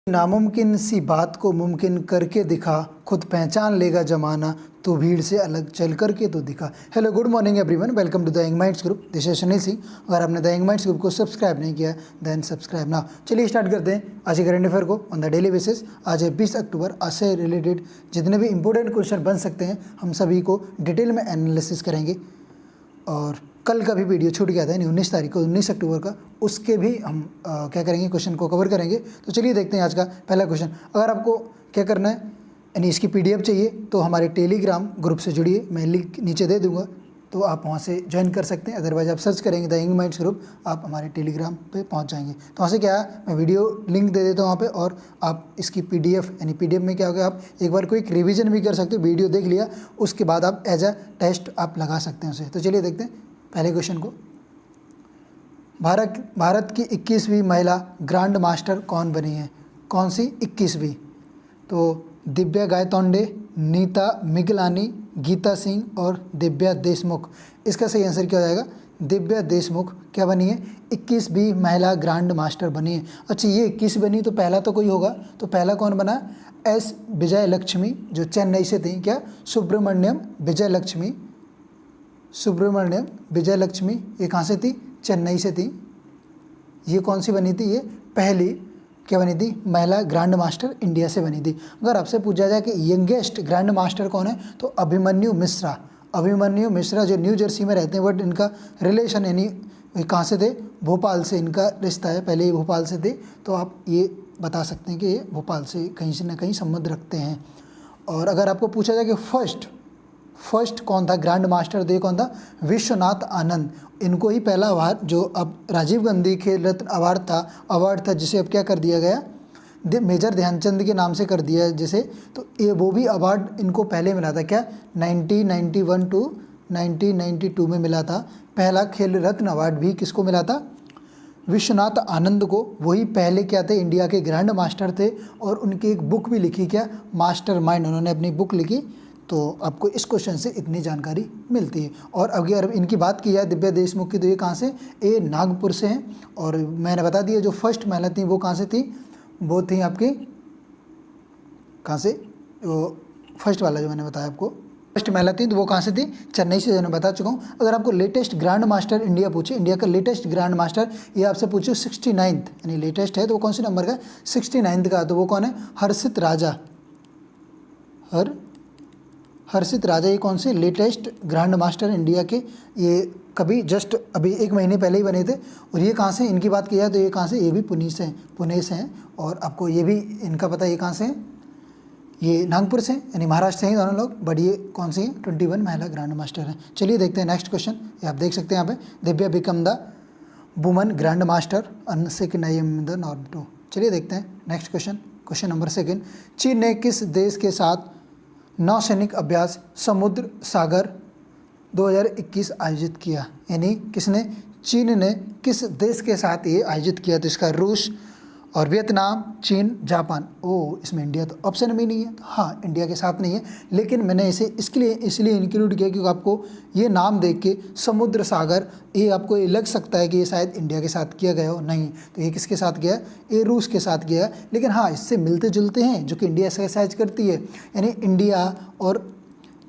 नामुमकिन सी बात को मुमकिन करके दिखा, खुद पहचान लेगा जमाना, तो भीड़ से अलग चल करके तो दिखा। Hello, good morning everyone, welcome to the young minds group. This is Sunil Singh. अगर आपने द यंग माइंड्स ग्रुप को सब्सक्राइब नहीं किया देन सब्सक्राइब नाउ। चलिए स्टार्ट करते हैं आज के करंट अफेयर को ऑन द डेली बेसिस। आज है 20 अक्टूबर। आज से रिलेटेड जितने भी इंपॉर्टेंट क्वेश्चन बन सकते हैं हम सभी को डिटेल में एनालिसिस करेंगे। और कल का भी वीडियो छूट गया था, यानी 19 तारीख को, 19 अक्टूबर का, उसके भी हम क्या करेंगे, क्वेश्चन को कवर करेंगे। तो चलिए देखते हैं आज का पहला क्वेश्चन। अगर आपको क्या करना है, यानी इसकी पीडीएफ चाहिए तो हमारे टेलीग्राम ग्रुप से जुड़िए। मैं लिंक नीचे दे दूंगा, तो आप वहाँ से ज्वाइन कर सकते हैं। अदरवाइज आप सर्च करेंगे द यंग माइंड्स ग्रुप, आप हमारे टेलीग्राम पे पहुँच जाएंगे। तो वहाँ से क्या है, मैं वीडियो लिंक दे देता हूँ वहाँ पे, और आप इसकी पीडीएफ, यानी पीडीएफ में क्या होगा, आप एक बार कोई रिवीजन भी कर सकते हो। वीडियो देख लिया, उसके बाद आप एज अ टेस्ट आप लगा सकते हैं उसे। तो चलिए देखते हैं पहले क्वेश्चन को। भारत की 21वीं महिला ग्रैंड मास्टर कौन बनी है? कौन सी 21वीं? तो दिव्या गायतोंडे, नीता मिगलानी, गीता सिंह और दिव्या देशमुख। इसका सही आंसर क्या हो जाएगा? दिव्या देशमुख क्या बनी है? 21वीं महिला ग्रैंड मास्टर बनी है। अच्छा, ये 21 बनी तो पहला तो कोई होगा, तो पहला कौन बना? एस विजय लक्ष्मी, जो चेन्नई से थी। क्या? सुब्रमण्यम विजय लक्ष्मी, सुब्रमण्यम विजय लक्ष्मी, ये कहाँ से थी? चेन्नई से थी। ये कौन सी बनी थी? ये पहली क्या बनी थी? महिला ग्रैंड मास्टर इंडिया से बनी थी। अगर आपसे पूछा जाए कि यंगेस्ट ग्रैंड मास्टर कौन है, तो अभिमन्यु मिश्रा। अभिमन्यु मिश्रा जो न्यू जर्सी में रहते हैं, बट इनका रिलेशन, यानी कहाँ से थे? भोपाल से इनका रिश्ता है, पहले ये भोपाल से थे। तो आप ये बता सकते हैं कि ये भोपाल से कहीं से ना कहीं संबंध रखते हैं। और अगर आपको पूछा जाए कि फर्स्ट कौन था ग्रैंड मास्टर, तो ये कौन था? विश्वनाथ आनंद। इनको ही पहला अवार्ड, जो अब राजीव गांधी खेल रत्न अवार्ड था, जिसे अब क्या कर दिया गया, मेजर ध्यानचंद के नाम से कर दिया है जिसे। तो ये वो भी अवार्ड इनको पहले मिला था। क्या? 1991 टू 1992 में मिला था। पहला खेल रत्न अवार्ड भी किसको मिला था? विश्वनाथ आनंद को। वही पहले क्या थे? इंडिया के ग्रैंड मास्टर थे। और उनकी एक बुक भी लिखी, क्या? मास्टर माइंड, उन्होंने अपनी बुक लिखी। तो आपको इस क्वेश्चन से इतनी जानकारी मिलती है। और अगर इनकी बात की जाए दिव्या देशमुख की, तो ये कहाँ से? ये नागपुर से हैं। और मैंने बता दिया जो फर्स्ट महिला थी वो कहाँ से थी? वो थी आपकी कहाँ से? वो फर्स्ट वाला जो मैंने बताया आपको, फर्स्ट महिला थी, तो वो कहाँ से थी? चेन्नई से, जो मैं बता चुका हूँ। अगर आपको लेटेस्ट ग्रैंड मास्टर इंडिया पूछे, इंडिया का लेटेस्ट ग्रैंड मास्टर ये आपसे पूछे 69th, यानी लेटेस्ट है तो वो कौन सी नंबर का? 69th का। तो वो कौन है? हर्षित राजा। हर्षित राजा ये कौन से? लेटेस्ट ग्रैंड मास्टर इंडिया के। ये कभी जस्ट अभी 1 महीने पहले ही बने थे। और ये कहाँ से? इनकी बात की जाए तो ये कहाँ से? ये भी पुणे से हैं। और आपको ये भी इनका पता है, ये कहाँ से हैं? ये नागपुर से, यानी महाराष्ट्र से हैं दोनों लोग। बट ये कौन सी है? 21 महिला ग्रैंड मास्टर हैं। चलिए देखते हैं नेक्स्ट क्वेश्चन। ये आप देख सकते हैं यहाँ पे, Divya become the woman grand master अनसिक नयम द नॉर्म 2। चलिए देखते हैं नेक्स्ट क्वेश्चन। Question number 2। चीन ने किस देश के साथ नौसैनिक अभ्यास समुद्र सागर 2021 आयोजित किया? यानी किसने? चीन ने किस देश के साथ ये आयोजित किया? तो इसका रूस और वियतनाम, चीन, जापान। इसमें इंडिया तो ऑप्शन में नहीं है। तो हाँ, इंडिया के साथ नहीं है, लेकिन मैंने इसे इसलिए इंक्लूड किया क्योंकि आपको ये नाम देख के समुद्र सागर, ये आपको ये लग सकता है कि ये शायद इंडिया के साथ किया गया हो। नहीं, तो ये किसके साथ गया? ये रूस के साथ गया। लेकिन हाँ, इससे मिलते जुलते हैं, जो कि इंडिया एक्सरसाइज करती है। यानी इंडिया और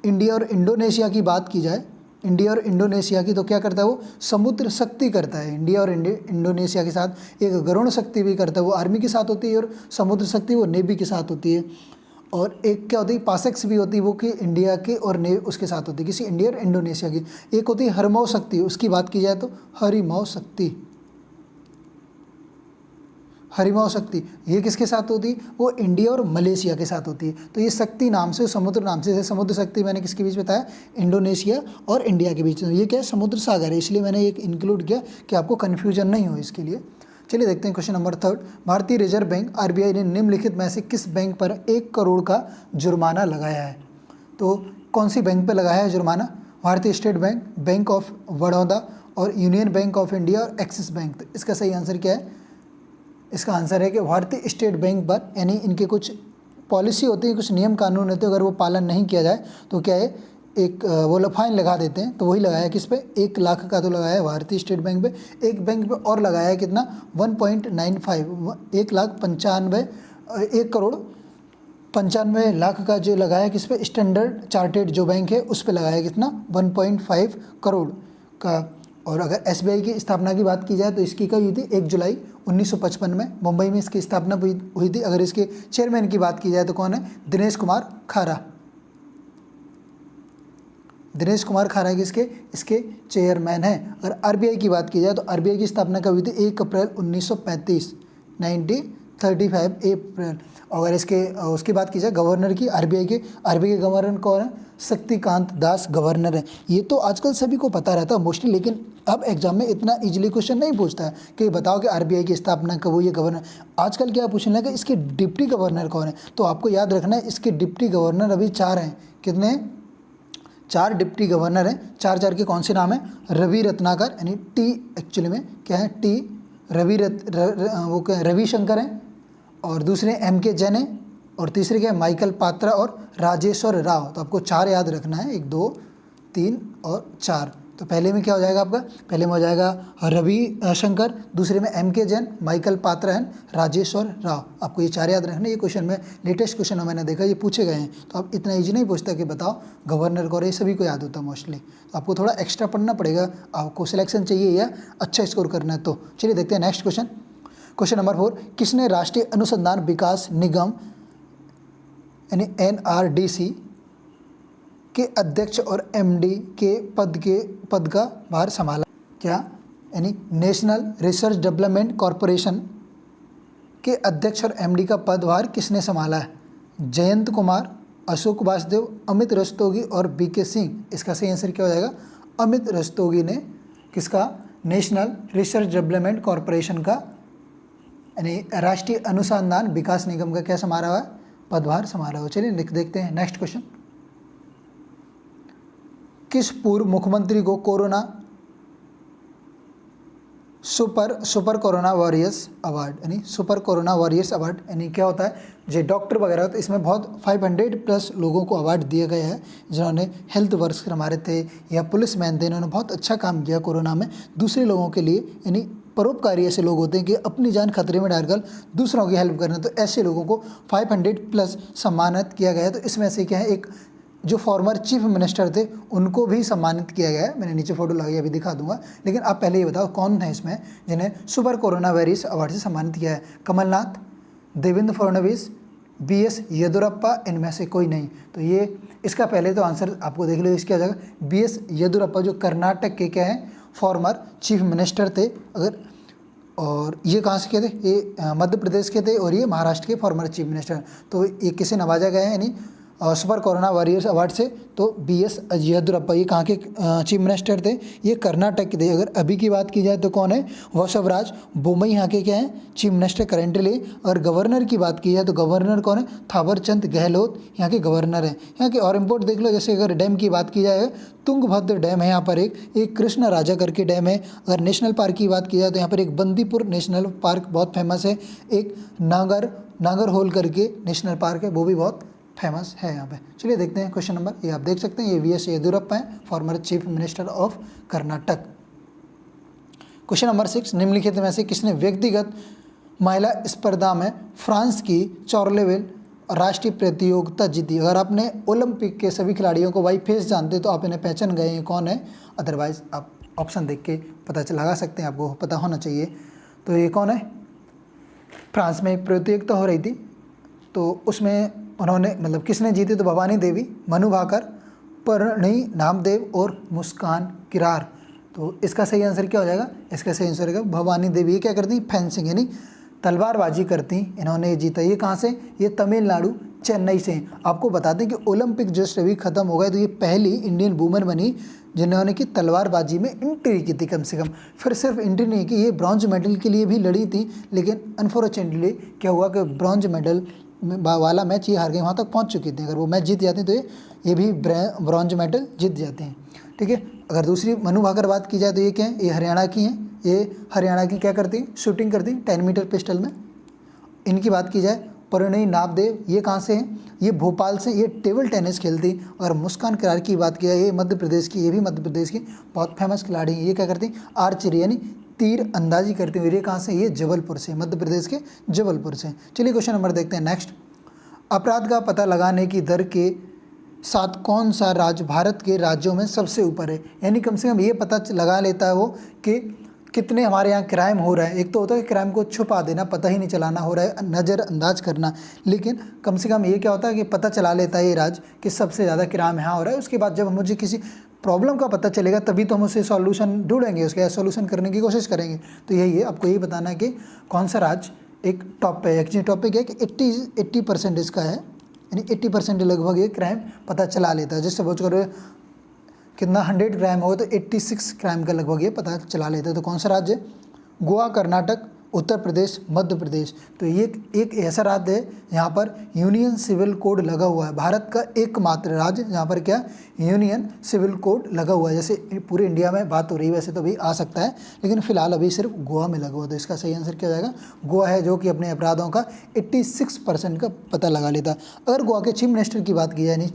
इंडोनेशिया की बात की जाए, इंडिया और इंडोनेशिया की, तो क्या करता है वो? समुद्र शक्ति करता है। इंडिया और इंडोनेशिया के साथ एक गरुण शक्ति भी करता है, वो आर्मी के साथ होती है। और समुद्र शक्ति वो नेवी के साथ होती है। और एक क्या होती है? पासेक्स भी होती है, वो कि इंडिया के और उसके साथ होती है, किसी इंडिया और इंडोनेशिया की। एक होती है हरमौ शक्ति, उसकी बात की जाए तो हरिमौ शक्ति। हरिमौ शक्ति ये किसके साथ होती है? वो इंडिया और मलेशिया के साथ होती है। तो ये शक्ति नाम से, समुद्र नाम से, समुद्र शक्ति मैंने किसके बीच बताया? इंडोनेशिया और इंडिया के बीच में। ये क्या है? समुद्र सागर है, इसलिए मैंने एक इंक्लूड किया कि आपको कन्फ्यूजन नहीं हो इसके लिए। चलिए देखते हैं क्वेश्चन नंबर 3। भारतीय रिजर्व बैंक आरबीआई ने निम्नलिखित में से किस बैंक पर 1 करोड़ का जुर्माना लगाया है? तो कौन सी बैंक पर लगाया है जुर्माना? भारतीय state bank, bank of Baroda और यूनियन बैंक ऑफ इंडिया और एक्सिस बैंक। तो इसका सही आंसर क्या है? इसका आंसर है कि भारतीय स्टेट बैंक पर, यानी इनके कुछ पॉलिसी होती है, कुछ नियम कानून होते हैं, अगर वो पालन नहीं किया जाए तो क्या है, एक वो फाइन लगा देते हैं। तो वही लगाया किस पे? 1 लाख का तो लगाया है भारतीय स्टेट बैंक पे। एक बैंक पे और लगाया है कितना? 1.95, 1,95,000 1,95,00,000 का जो लगाया किस पे, स्टैंडर्ड चार्टेड जो बैंक है उस पे लगाया कितना, 1.5 करोड़ का। और अगर एसबीआई की स्थापना की बात की जाए तो इसकी कब हुई थी, 1 जुलाई 1955 में मुंबई में इसकी स्थापना हुई थी। अगर इसके चेयरमैन की बात की जाए तो कौन है, दिनेश कुमार खारा। दिनेश कुमार खारा इसके चेयरमैन हैं। अगर आरबीआई की बात की जाए तो आरबीआई की स्थापना कब हुई थी, 1 अप्रैल 1935, 1935 अप्रैल। अगर उसकी बात की जाए गवर्नर की, आरबीआई के गवर्नर कौन है, शक्तिकांत दास गवर्नर है। ये तो आजकल सभी को पता रहता है मोस्टली, लेकिन अब एग्जाम में इतना इजीली क्वेश्चन नहीं पूछता है कि बताओ कि आरबीआई की स्थापना कब हुई है, गवर्नर। आजकल क्या पूछने लगा, इसके डिप्टी गवर्नर कौन है। तो आपको याद रखना है इसके डिप्टी गवर्नर अभी 4 हैं। कितने हैं, 4 डिप्टी गवर्नर हैं। 4 के कौन से नाम है, रवि रत्नाकर, यानी टी एक्चुअली में क्या है, टी रविशंकर हैं, और दूसरे एम के जैन हैं, और तीसरे क्या है, माइकल पात्रा और राजेश्वर राव। तो आपको 4 याद रखना है, 1 2 3 और 4। तो पहले में क्या हो जाएगा आपका, पहले में हो जाएगा रवि शंकर, दूसरे में एम के जैन, माइकल पात्रा एंड राजेश्वर राव। आपको ये 4 याद रखना है। ये क्वेश्चन में लेटेस्ट क्वेश्चन मैंने देखा ये पूछे गए हैं, तो आप इतना ईजी नहीं पूछता कि बताओ गवर्नर को, ये सभी को याद होता है मोस्टली। तो आपको थोड़ा एक्स्ट्रा पढ़ना पड़ेगा, आपको सिलेक्शन चाहिए या अच्छा स्कोर करना है तो। चलिए देखते हैं नेक्स्ट क्वेश्चन। क्वेश्चन नंबर 4, किसने राष्ट्रीय अनुसंधान विकास निगम यानी एनआरडीसी के अध्यक्ष और एमडी के पद का भार संभाला। क्या, यानी नेशनल रिसर्च डेवलपमेंट कॉरपोरेशन के अध्यक्ष और एमडी का पदभार किसने संभाला है, जयंत कुमार, अशोक वासुदेव, अमित रस्तोगी और बीके सिंह। इसका सही आंसर क्या हो जाएगा, अमित रस्तोगी ने किसका, नेशनल रिसर्च डेवलपमेंट कॉरपोरेशन का यानी राष्ट्रीय अनुसंधान विकास निगम का क्या संभाला हुआ है, पदभार संभाला हुआ। चलिए लिख देखते हैं नेक्स्ट क्वेश्चन। किस पूर्व मुख्यमंत्री को corona super corona warriors award, यानी सुपर कोरोना वॉरियर्स अवार्ड, यानी क्या होता है, जो डॉक्टर वगैरह होते हैं इसमें बहुत 500+ लोगों को अवार्ड दिया गया है, जिन्होंने हेल्थ वर्कर हमारे थे या पुलिस मैन थे, इन्होंने बहुत अच्छा काम किया कोरोना में दूसरे लोगों के लिए। यानी परोपकारी ऐसे लोग होते हैं कि अपनी जान खतरे में डालकर दूसरों की हेल्प करना, तो ऐसे लोगों को 500+ सम्मानित किया गया है। तो इसमें से क्या है, एक जो फॉर्मर चीफ मिनिस्टर थे उनको भी सम्मानित किया गया है। मैंने नीचे फोटो लगाई, अभी दिखा दूंगा, लेकिन आप पहले ये बताओ कौन है इसमें जिन्हें सुपर कोरोना वायरस अवार्ड से सम्मानित किया है, कमलनाथ, देवेंद्र फडणवीस, BS येदियुरप्पा, इनमें से कोई नहीं। तो ये इसका पहले तो आंसर आपको देख लो, इसका क्या जाएगा, BS येदियुरप्पा जो कर्नाटक के क्या हैं, फॉर्मर चीफ मिनिस्टर थे। अगर और ये कहाँ से के थे, ये मध्य प्रदेश के थे, और ये महाराष्ट्र के फॉर्मर चीफ मिनिस्टर। तो ये किसे नवाजा गया है, यानी सुपर कोरोना वॉरियर्स अवार्ड से, तो BS येदियुरप्पा। ये कहाँ के चीफ मिनिस्टर थे, ये कर्नाटक के थे। अगर अभी की बात की जाए तो कौन है, वसवराज बोम्मई यहाँ के क्या हैं, चीफ मिनिस्टर करेंटली। और गवर्नर की बात की जाए तो गवर्नर कौन है, थावरचंद गहलोत यहाँ के गवर्नर हैं। यहाँ के और इम्पोर्ट देख लो, जैसे अगर डैम की बात की जाए, तुंगभद्र डैम है यहाँ पर, एक कृष्ण राजा करके डैम है। अगर नेशनल पार्क की बात की जाए तो यहाँ पर एक बंदीपुर नेशनल पार्क बहुत फेमस है, एक नागर होल करके नेशनल पार्क है, वो भी बहुत फेमस है यहाँ पे। चलिए देखते हैं क्वेश्चन नंबर, ये आप देख सकते हैं, ये BS येदियुरप्पा हैं, former chief minister of Karnataka. Question number 6, निम्नलिखित में से किसने व्यक्तिगत महिला स्पर्धा में फ्रांस की चॉर्लेवेल राष्ट्रीय प्रतियोगिता जीती। अगर आपने ओलंपिक के सभी खिलाड़ियों को बाई फेस जानते तो आप इन्हें पहचान गए हैं कौन है, अदरवाइज आप ऑप्शन देख के पता लगा सकते हैं, आपको पता होना चाहिए। तो ये कौन है, फ्रांस में एक प्रतियोगिता हो रही थी, तो उसमें उन्होंने मतलब किसने जीती, तो भवानी देवी, मनु भाकर, परिणीती नामदेव और मुस्कान किरार। तो इसका सही आंसर क्या हो जाएगा, इसका सही आंसर है भवानी देवी। ये क्या करती, फेंसिंग यानी तलवारबाजी करती, इन्होंने जीता। ये कहाँ से, ये तमिलनाडु चेन्नई से। आपको बता दें कि ओलंपिक जस्ट अभी खत्म हो गए, तो ये पहली इंडियन वूमेन बनी जिन्होंने कि तलवारबाजी में एंट्री की थी कम से कम। फिर सिर्फ एंट्री नहीं की, ये ब्रॉन्ज मेडल के लिए भी लड़ी थी, लेकिन अनफॉर्चुनेटली क्या हुआ कि ब्रॉन्ज मेडल वाला मैच ये हार गए, वहाँ तक पहुँच चुकी थी। अगर वो मैच जीत जाती तो ये भी ब्रॉन्ज मेडल जीत जाते हैं, ठीक है। अगर दूसरी मनु भाकर बात की जाए तो ये क्या है, ये हरियाणा की हैं, ये हरियाणा की क्या करती हैं, शूटिंग करती हैं 10 मीटर पिस्टल में। इनकी बात की जाए, परिणीती नामदेव, ये कहाँ से हैं, ये भोपाल से, ये टेबल टेनिस खेलती। और मुस्कान किरार की बात की जाए, ये मध्य प्रदेश की, ये भी मध्य प्रदेश की बहुत फेमस खिलाड़ी हैं। ये क्या करती हैं, आर्चरी यानी तीर अंदाजी करते हुए, ये कहाँ से, ये जबलपुर से, मध्य प्रदेश के जबलपुर से। चलिए क्वेश्चन नंबर देखते हैं नेक्स्ट। अपराध का पता लगाने की दर के साथ कौन सा राज्य भारत के राज्यों में सबसे ऊपर है? यानी कम से कम ये पता लगा लेता है वो कि कितने हमारे यहाँ क्राइम हो रहा है। एक तो होता है कि क्राइम को छुपा देना, पता ही नहीं चलाना हो रहा है, नज़रअंदाज करना, लेकिन कम से कम ये क्या होता है कि पता चला लेता है ये राज्य कि सबसे ज़्यादा क्राइम यहाँ हो रहा है। उसके बाद जब मुझे किसी प्रॉब्लम का पता चलेगा तभी तो हम उसे सॉल्यूशन ढूंढेंगे, उसके सॉल्यूशन करने की कोशिश करेंगे। तो यही है, आपको यही बताना है कि कौन सा राज्य एक टॉप पे है। एक्चुअली टॉपिक है कि 80% इसका है, यानी 80% लगभग ये क्राइम पता चला लेता है। जैसे सपोज करो कितना 100 क्राइम होगा तो 86 क्राइम का लगभग ये पता चला लेता है। तो कौन सा राज्य है? गोवा, कर्नाटक, उत्तर प्रदेश, मध्य प्रदेश। तो ये एक ऐसा राज्य है यहाँ पर यूनियन सिविल कोड लगा हुआ है। भारत का एकमात्र राज्य जहाँ पर क्या यूनियन सिविल कोड लगा हुआ है। जैसे पूरे इंडिया में बात हो रही है, वैसे तो अभी आ सकता है, लेकिन फिलहाल अभी सिर्फ गोवा में लगा हुआ। तो इसका सही आंसर क्या हो जाएगा? गोवा है, जो कि अपने अपराधों का 86% का पता लगा लेता है। अगर गोवा के चीफ मिनिस्टर की बात की जाए, यानी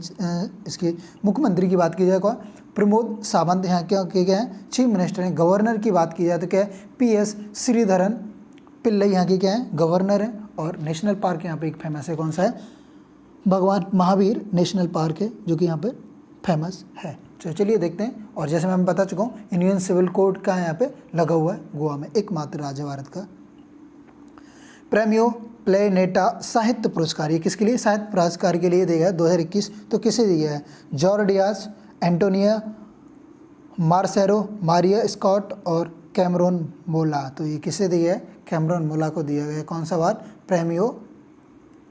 इसके मुख्यमंत्री की बात की जाए, कौन? प्रमोद सावंत यहाँ क्या है? चीफ मिनिस्टर हैं। गवर्नर की बात की जाए तो क्या है? PS श्रीधरन पिल्लई यहाँ की क्या है? गवर्नर है। और नेशनल पार्क यहाँ पे एक फेमस है, कौन सा है? भगवान महावीर नेशनल पार्क है, जो कि यहाँ पे फेमस है। तो चलिए देखते हैं। और जैसे मैं बता चुका हूँ, यूनियन सिविल कोड का यहाँ पे लगा हुआ है गोवा में, एकमात्र राज्य भारत का। प्रेमियो प्लेनेटा साहित्य पुरस्कार ये किसके लिए? साहित्य पुरस्कार के लिए दिया गया 2021। तो किसे दिया है? George Diaz, Antonia Marcero, Maria Scott और कैमरोन मोला। तो ये किसे दिया है? कैमरोन मोला को दिया गया। कौन सा अवार्ड? Premio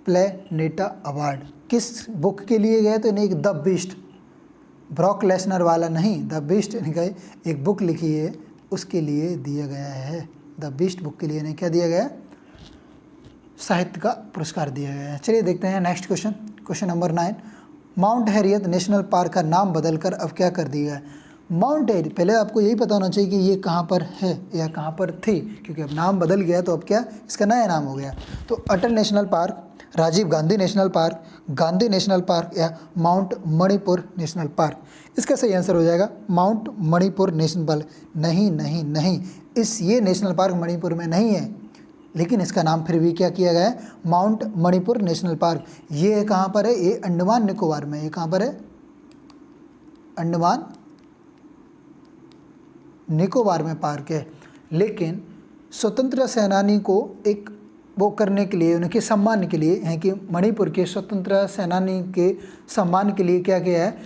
Planeta award. किस बुक के लिए गया? तो नहीं, द बीस्ट, ब्रॉक लेसनर वाला नहीं, द बीस्ट एक बुक लिखी है उसके लिए दिया गया है। द बीस्ट बुक के लिए नहीं, क्या दिया गया? साहित्य का पुरस्कार दिया गया है। चलिए देखते हैं next question. Question number 9। Mount Harriet National Park का नाम बदलकर अब क्या कर दिया है? माउंट हैरियत, पहले आपको यही पता होना चाहिए कि ये कहाँ पर है या कहाँ पर थी, क्योंकि अब नाम बदल गया तो अब क्या इसका नया नाम हो गया। तो Atal National Park, Rajiv Gandhi National Park, Gandhi National Park या माउंट मणिपुर नेशनल पार्क। इसका सही आंसर हो जाएगा माउंट मणिपुर नेशनल पार्क। नहीं नहीं नहीं, ये नेशनल पार्क मणिपुर में नहीं है, लेकिन इसका नाम फिर भी क्या किया गया है? Mount Manipur National park. ये कहाँ पर है? ये अंडमान निकोबार में। ये कहाँ पर है? अंडमान निकोबार में पार्क है। लेकिन स्वतंत्रता सेनानी को एक वो करने के लिए, उनके सम्मान के लिए, है कि मणिपुर के स्वतंत्रता सेनानी के सम्मान के लिए क्या किया है?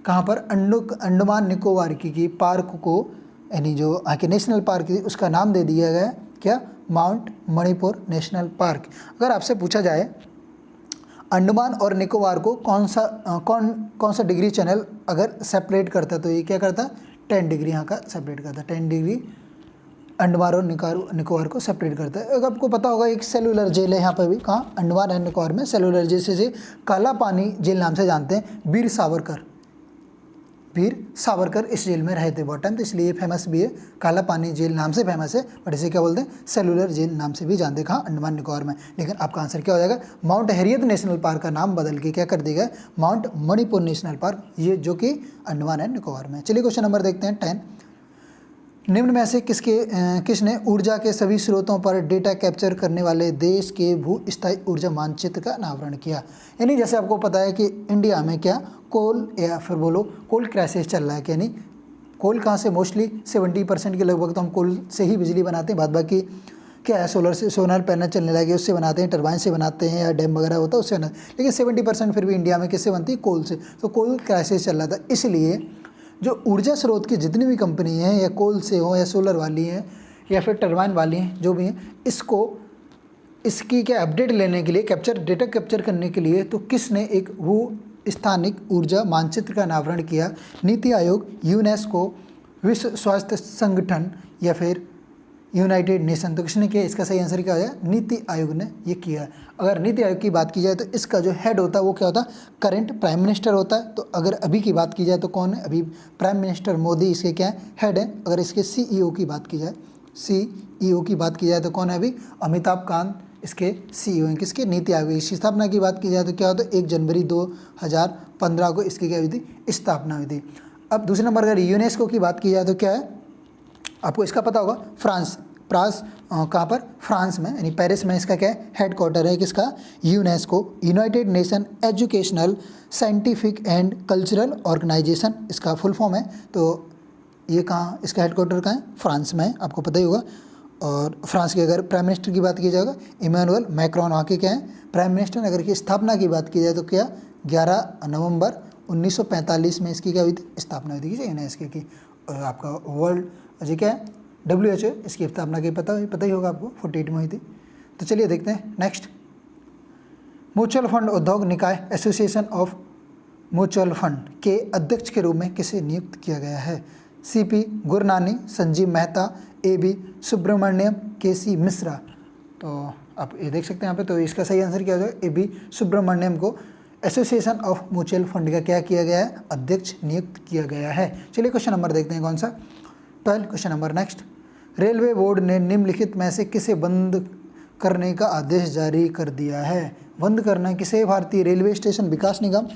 कहाँ पर? अंडमान निकोबार की पार्क को, यानी जो आके नेशनल पार्क थी उसका नाम दे दिया गया क्या? Mount Manipur National park. अगर आपसे पूछा जाए अंडमान और निकोबार को कौन सा डिग्री चैनल अगर सेपरेट करता, तो ये क्या करता? 10 डिग्री यहाँ का सेपरेट करता है। 10 डिग्री अंडमान और निकोबार को सेपरेट करता है। अगर आपको पता होगा एक सेलुलर जेल है यहाँ पर भी, कहाँ? अंडमान एंड निकोबार में सेलुलर जेल से काला पानी जेल नाम से जानते हैं। वीर सावरकर इस जेल में रहे थे बहुत टाइम, तो इसलिए फेमस भी है। काला पानी जेल नाम से फेमस है, बट इसे क्या बोलते हैं? सेलुलर जेल नाम से भी जानते हैं। कहाँ? अंडमान निकोबार में। लेकिन आपका आंसर क्या हो जाएगा? माउंट हैरियत नेशनल पार्क का नाम बदल के क्या कर दिया गया? माउंट मणिपुर नेशनल पार्क, ये जो कि अंडमान एंड निकोबार में। चलिए क्वेश्चन नंबर देखते हैं 10। निम्न में से किसने ऊर्जा के सभी स्रोतों पर डेटा कैप्चर करने वाले देश के भू-स्थायी ऊर्जा मानचित्र का अनावरण किया? यानी जैसे आपको पता है कि इंडिया में क्या कोल या फिर बोलो कोल क्राइसिस चल रहा है, यानी कोल कहाँ से? मोस्टली 70% के लगभग तो हम कोल से ही बिजली बनाते हैं, बाद बाकी क्या है सोलर पैनल चलने लगे उससे बनाते हैं, टरबाइन से बनाते हैं, या डैम वगैरह होता है उससे बनाते हैं। लेकिन 70% फिर भी इंडिया में किससे बनती है? कोल से। तो कोल क्राइसिस चल रहा था, इसलिए जो ऊर्जा स्रोत की जितनी भी कंपनी हैं, या कोल से हो या सोलर वाली हैं या फिर टरबाइन वाली हैं, जो भी हैं, इसकी क्या अपडेट लेने के लिए, डेटा कैप्चर करने के लिए, तो किसने एक स्थानिक ऊर्जा मानचित्र का अनावरण किया? नीति आयोग, यूनेस्को, विश्व स्वास्थ्य संगठन या फिर यूनाइटेड नेशन। तो किसने किया? इसका सही आंसर क्या हो जाए? नीति आयोग ने ये किया। अगर नीति आयोग की बात की जाए तो इसका जो हेड होता है वो क्या होता है? करंट प्राइम मिनिस्टर होता है। तो अगर अभी की बात की जाए तो कौन है? अभी प्राइम मिनिस्टर मोदी इसके क्या है? हेड है। अगर इसके CEO की बात की जाए तो कौन है? अभी अमिताभ कांत इसके CEO हैं। किसके? नीति आयोग। इसकी स्थापना की बात की जाए तो क्या होता है? 1 जनवरी 2015 को इसकी क्या हुई थी? स्थापना हुई थी। अब दूसरे नंबर अगर यूनेस्को की बात की जाए तो क्या है? आपको इसका पता होगा, फ्रांस, कहाँ पर, फ्रांस में, यानी पेरिस में इसका क्या है, हेडक्वार्टर है किसका, UNESCO, united nation educational scientific and cultural organisation इसका फुल फॉर्म है। तो ये कहाँ, इसका हेडक्वार्टर कहाँ है, फ्रांस में है, आपको पता ही होगा। और फ्रांस के अगर प्राइम मिनिस्टर की बात की जाएगा इमैनुअल मैक्रोन वहाँ के क्या है, प्राइम मिनिस्टर। अगर की स्थापना की बात की जाए तो क्या, 11 नवंबर 1945 में इसकी क्या हुई थी, स्थापना हुई थी यूनेस्को की। और आपका वर्ल्ड जी क्या है, WHO, इसकी स्थापना की पता ही होगा आपको, 48 में हुई थी। तो चलिए देखते हैं नेक्स्ट। म्यूचुअल फंड उद्योग निकाय एसोसिएशन ऑफ म्यूचुअल फंड के अध्यक्ष के रूप में किसे नियुक्त किया गया है, CP Gurnani, Sanjeev Mehta, AB Subramaniam, KC Mishra. तो आप ये देख सकते हैं यहाँ पे। तो इसका सही आंसर क्या हो जाएगा, AB सुब्रमण्यम को एसोसिएशन ऑफ म्यूचुअल फंड का क्या किया गया है, अध्यक्ष नियुक्त किया गया है। चलिए क्वेश्चन नंबर देखते हैं कौन सा, 12 question number next. Railway board ने निम्नलिखित में से किसे बंद करने का आदेश जारी कर दिया है, बंद करना किसे, भारतीय रेलवे स्टेशन विकास निगम,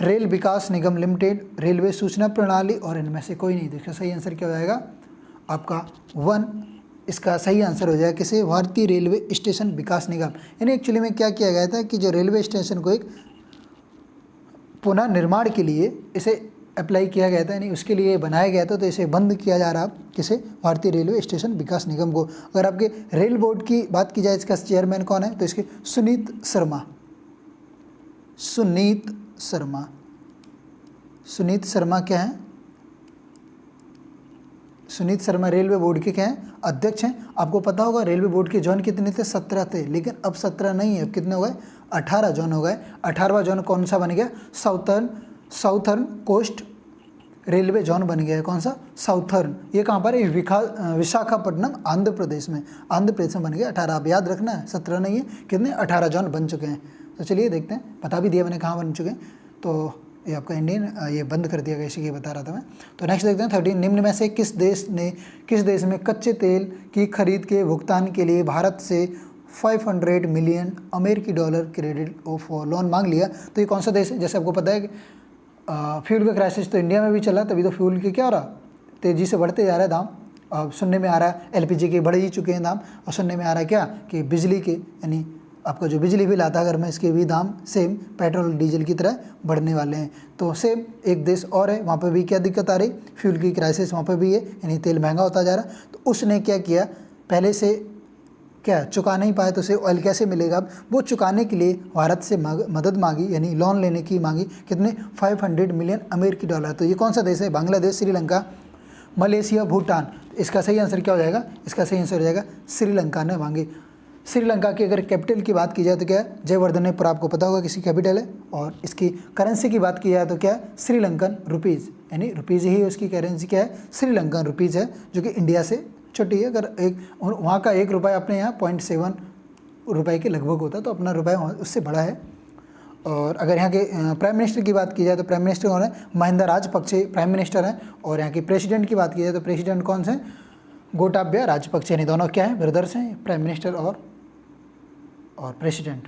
रेल विकास निगम लिमिटेड, रेलवे सूचना प्रणाली, और इनमें से कोई नहीं। तो इसका सही आंसर क्या हो जाएगा आपका 1, इसका सही आंसर हो जाएगा किसे, भारतीय रेलवे स्टेशन विकास निगम। यानी एक्चुअली में क्या किया गया था कि जो रेलवे स्टेशन को एक पुनः निर्माण के लिए इसे अप्लाई किया गया था, यानी उसके लिए बनाया गया था। तो इसे बंद किया जा रहा किसे, भारतीय रेलवे स्टेशन विकास निगम को। अगर आपके रेल बोर्ड की बात की जाए, इसका चेयरमैन कौन है, तो इसके सुनीत शर्मा, सुनीत शर्मा क्या है, सुनीत शर्मा रेलवे बोर्ड के क्या हैं, अध्यक्ष हैं। आपको पता होगा रेलवे बोर्ड के जोन कितने थे, 17 थे, लेकिन अब 17 नहीं है, अब कितने हो गए, 18 जोन हो गए। 18वां जोन कौन सा बन गया, साउथर्न कोस्ट रेलवे जोन बन गया है। कौन सा, साउथर्न। ये कहाँ पर है, विशाखापट्टनम, आंध्र प्रदेश में बन गया। 18 आप याद रखना है, 17 नहीं है, कितने, 18 जोन बन चुके हैं। तो चलिए देखते हैं, बता भी दिया मैंने कहाँ बन चुके हैं। तो ये आपका इंडियन, ये बंद कर दिया गया, इसी ये बता रहा था मैं। तो नेक्स्ट देखते हैं 13, निम्न में से किस देश में कच्चे तेल की खरीद के भुगतान के लिए भारत से 500 मिलियन अमेरिकी डॉलर क्रेडिट ऑफ लोन मांग लिया। तो ये कौन सा देश है, जैसे आपको पता है कि फ्यूल का क्राइसिस तो इंडिया में भी चला, तभी तो फ्यूल के क्या हो रहा, तेज़ी से बढ़ते जा रहा है दाम। अब सुनने में आ रहा है LPG के बढ़ ही चुके हैं दाम, और सुनने में आ रहा है क्या कि बिजली के, यानी आपका जो बिजली बिल आता है घर में, इसके भी दाम सेम पेट्रोल डीजल की तरह बढ़ने वाले हैं। तो सेम एक देश और है, वहाँ पे भी क्या दिक्कत आ रही, फ्यूल की क्राइसिस वहाँ पे भी है, यानी तेल महंगा होता जा रहा है। तो उसने क्या किया, पहले से क्या चुका नहीं पाए, तो उसे ऑयल कैसे मिलेगा, अब वो चुकाने के लिए भारत से मदद मांगी, यानी लोन लेने की मांगी, कितने, 500 मिलियन अमेरिकी डॉलर। तो ये कौन सा देश है, बांग्लादेश, श्रीलंका, मलेशिया, भूटान। इसका सही आंसर क्या हो जाएगा, इसका सही आंसर हो जाएगा श्रीलंका ने मांगी। श्रीलंका की अगर कैपिटल की बात की जाए तो क्या है, जयवर्धनेपुर, आपको पता होगा किसी कैपिटल है। और इसकी करेंसी की बात की जाए तो क्या है, श्रीलंकन रुपीज़, यानी रुपीज़ ही उसकी करेंसी क्या है, श्रीलंकन रुपीज़ है, जो कि इंडिया से छोटी है। अगर एक वहाँ का 1 रुपये अपने यहाँ 0.7 रुपये के लगभग होता है, तो अपना रुपये उससे बड़ा है। और अगर यहाँ के प्राइम मिनिस्टर की बात की जाए तो प्राइम मिनिस्टर कौन है, महिंदा राजपक्षे प्राइम मिनिस्टर हैं। और यहाँ के प्रेसिडेंट की बात की जाए तो प्रेसिडेंट कौन से, गोटाबया राजपक्षे, यानी दोनों क्या हैं, ब्रदर्स हैं, प्राइम मिनिस्टर और प्रेसिडेंट।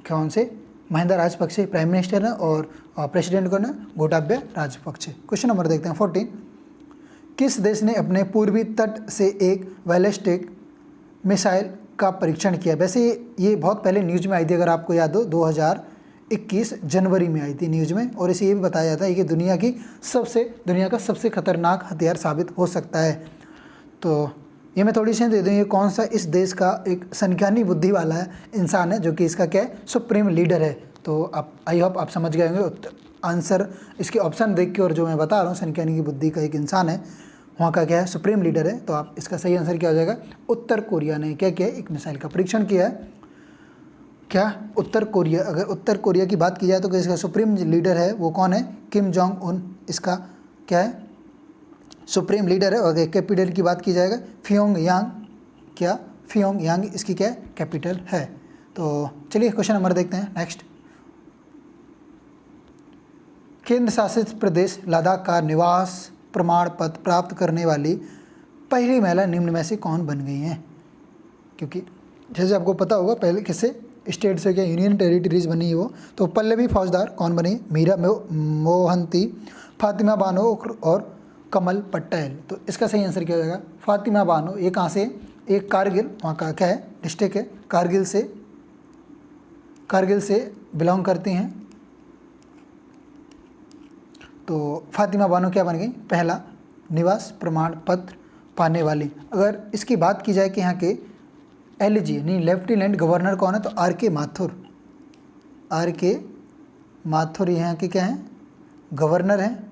कौन से, महिंदा राजपक्षे प्राइम मिनिस्टर हैं, और प्रेसिडेंट कौन है, गोटाबया राजपक्षे। क्वेश्चन नंबर देखते हैं 14, किस देश ने अपने पूर्वी तट से एक बैलिस्टिक मिसाइल का परीक्षण किया। वैसे ये बहुत पहले न्यूज़ में आई थी, अगर आपको याद हो 2021 जनवरी में आई थी न्यूज़ में। और इसे ये भी बताया जाता है कि दुनिया का सबसे खतरनाक हथियार साबित हो सकता है। तो ये मैं थोड़ी सी दे दूँ, ये कौन सा इस देश का एक संज्ञानी बुद्धि वाला है इंसान है, जो कि इसका क्या है, सुप्रीम लीडर है। तो आप आई होप आप समझ गए होंगे आंसर, इसके ऑप्शन देख के, और जो मैं बता रहा हूँ संज्ञानी की बुद्धि का एक इंसान है, वहाँ का क्या है, सुप्रीम लीडर है। तो आप इसका सही आंसर क्या हो जाएगा, उत्तर कोरिया ने क्या किया, एक मिसाइल का परीक्षण किया है। क्या, उत्तर कोरिया। अगर उत्तर कोरिया की बात की जाए तो इसका सुप्रीम लीडर है वो कौन है, किम जोंग उन, इसका क्या है, सुप्रीम लीडर है। और कैपिटल की बात की जाएगा प्योंगयांग, क्या, प्योंगयांग इसकी क्या है, कैपिटल है। तो चलिए क्वेश्चन नंबर देखते हैं नेक्स्ट। केंद्र शासित प्रदेश लद्दाख का निवास प्रमाण पत्र प्राप्त करने वाली पहली महिला निम्न में से कौन बन गई हैं। क्योंकि जैसे आपको पता होगा पहले किससे, स्टेट से क्या यूनियन टेरिटरीज बनी है वो। तो पल्लवी फौजदार कौन बनी, मीरा मोहंती, फातिमा बानो और कमल पटेल। तो इसका सही आंसर क्या हो जाएगा? फातिमा बानो। ये कहाँ से? एक कारगिल, वहाँ का क्या है डिस्ट्रिक्ट है, कारगिल से बिलोंग करती हैं। तो फातिमा बानो क्या बन गई? पहला निवास प्रमाण पत्र पाने वाली। अगर इसकी बात की जाए कि यहाँ के LG यानी लेफ्टिनेंट गवर्नर कौन है, तो RK माथुर। RK माथुर यहाँ के क्या हैं? गवर्नर हैं।